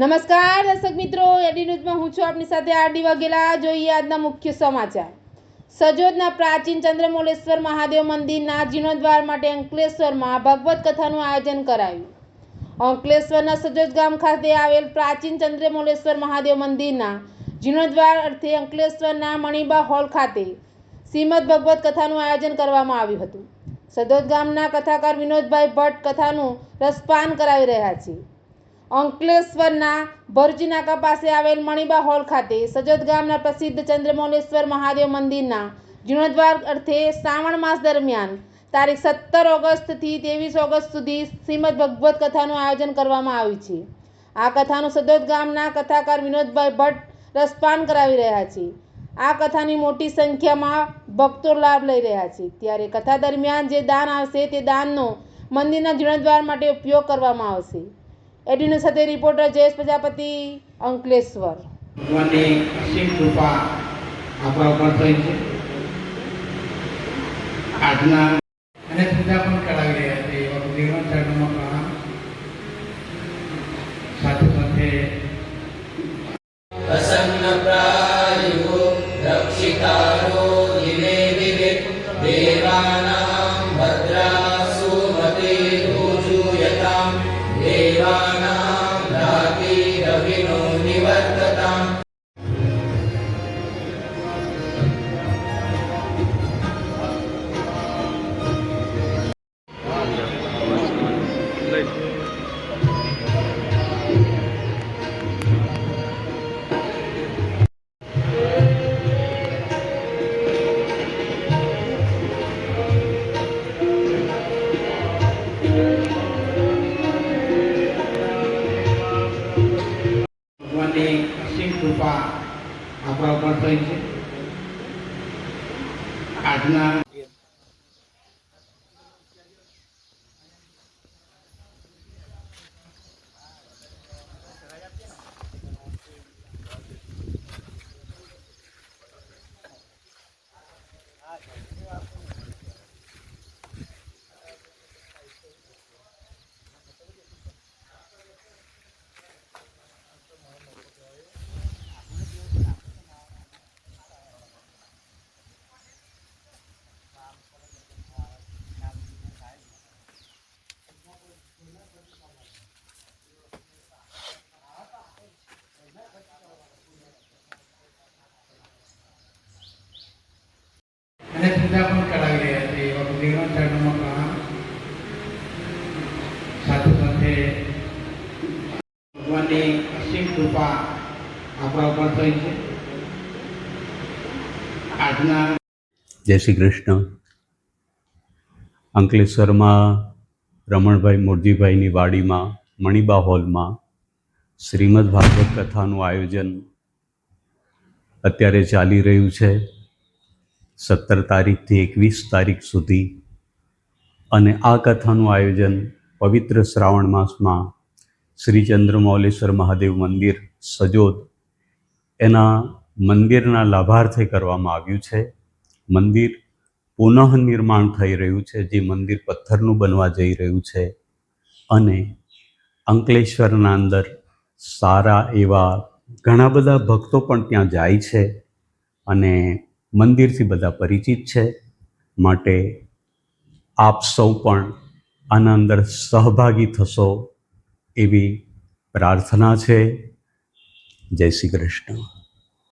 નમસ્કાર દર્શક મિત્રો, એડી ન્યૂઝમાં હું છું આપની સાથે આરડી વાઘેલા। જોઈએ આજના મુખ્ય સમાચાર। સજોદના પ્રાચીન ચંદ્રમૌલેશ્વર મહાદેવ મંદિરના જીર્ણોદ્ધાર માટે અંકલેશ્વરમાં ભગવત કથાનું આયોજન કરાયું। અંકલેશ્વરના સજોદ ગામ ખાતે આવેલ પ્રાચીન ચંદ્રમૌલેશ્વર મહાદેવ મંદિરના જીર્ણોદ્ધાર અર્થે અંકલેશ્વરના મણિબા હોલ ખાતે શ્રીમદ ભગવત કથાનું આયોજન કરવામાં આવ્યું હતું। સજોદ ગામના કથાકાર વિનોદભાઈ ભટ્ટ કથાનું રસપાન કરાવી રહ્યા છે। અંકલેશ્વરના ભરૂચી નાકા પાસે આવેલ મણિબા હોલ ખાતે સજોદ ગામના પ્રસિદ્ધ ચંદ્રમૌલેશ્વર મહાદેવ મંદિરના જીર્ણોદ્ધાર અર્થે શ્રાવણ માસ દરમિયાન તારીખ 17 ઓગસ્ટથી 23 ઓગસ્ટ સુધી શ્રીમદ ભગવત કથાનું આયોજન કરવામાં આવ્યું છે। આ કથાનું સજોદ ગામના કથાકાર વિનોદભાઈ ભટ્ટ રસપાન કરાવી રહ્યા છે। આ કથાની મોટી સંખ્યામાં ભક્તો લાભ લઈ રહ્યા છે। ત્યારે કથા દરમિયાન જે દાન આવશે તે દાનનો મંદિરના જીર્ણોદ્ધાર માટે ઉપયોગ કરવામાં આવશે। એડીનો સાથે રિપોર્ટર જયેશ પ્રજાપતિ, અંકલેશ્વર। ભગવાનની અસીમ કૃપા આપણા ઉપર થઈ છે। આજના અને પૂજા પણ કરાવી રહ્યા છે એવા દેવના ચરણોમાં પ્રણામ। સાથે સાથે પ્રસન્ન પ્રાયો રક્ષિતારો દિવે દિવે દેવાનાં ભદ્રાસુ મતે રુજુયતાં દેવાનાં રાતિ રવિનો નિવર્તતાં। ભગવાનની અસીમ કૃપા આપણા ઉપર થઈ છે। આજના અને પૂજા પણ કરાવી રહ્યા છે એવા દેવના ચરણોમાં પ્રણામ। સાથે સાથે ભગવાનની અસીમ કૃપા આપણા ઉપર થઈ છે। આજના જય શ્રી કૃષ્ણ। અંકલેશ્વરમાં રમણભાઈ મોરજીભાઈની વાડીમાં મણિબા હોલમાં શ્રીમદ ભાગવત કથાનું આયોજન અત્યારે ચાલી રહ્યું છે। 17 તારીખથી 21 તારીખ સુધી અને આ કથાનું આયોજન પવિત્ર શ્રાવણ માસમાં શ્રી ચંદ્રમૌલેશ્વર મહાદેવ મંદિર સજોદ એના મંદિરના લાભાર્થે કરવામાં આવ્યું છે। મંદિર પુનઃ નિર્માણ થઈ રહ્યું છે, જે મંદિર પથ્થરનું બનવા જઈ રહ્યું છે અને અંકલેશ્વરના અંદર સારા એવા ઘણા બધા ભક્તો પણ ત્યાં જાય છે અને મંદિરથી બધા પરિચિત છે। માટે આપ સૌ પણ આના અંદર સહભાગી થશો એવી પ્રાર્થના છે। જય શ્રી કૃષ્ણ।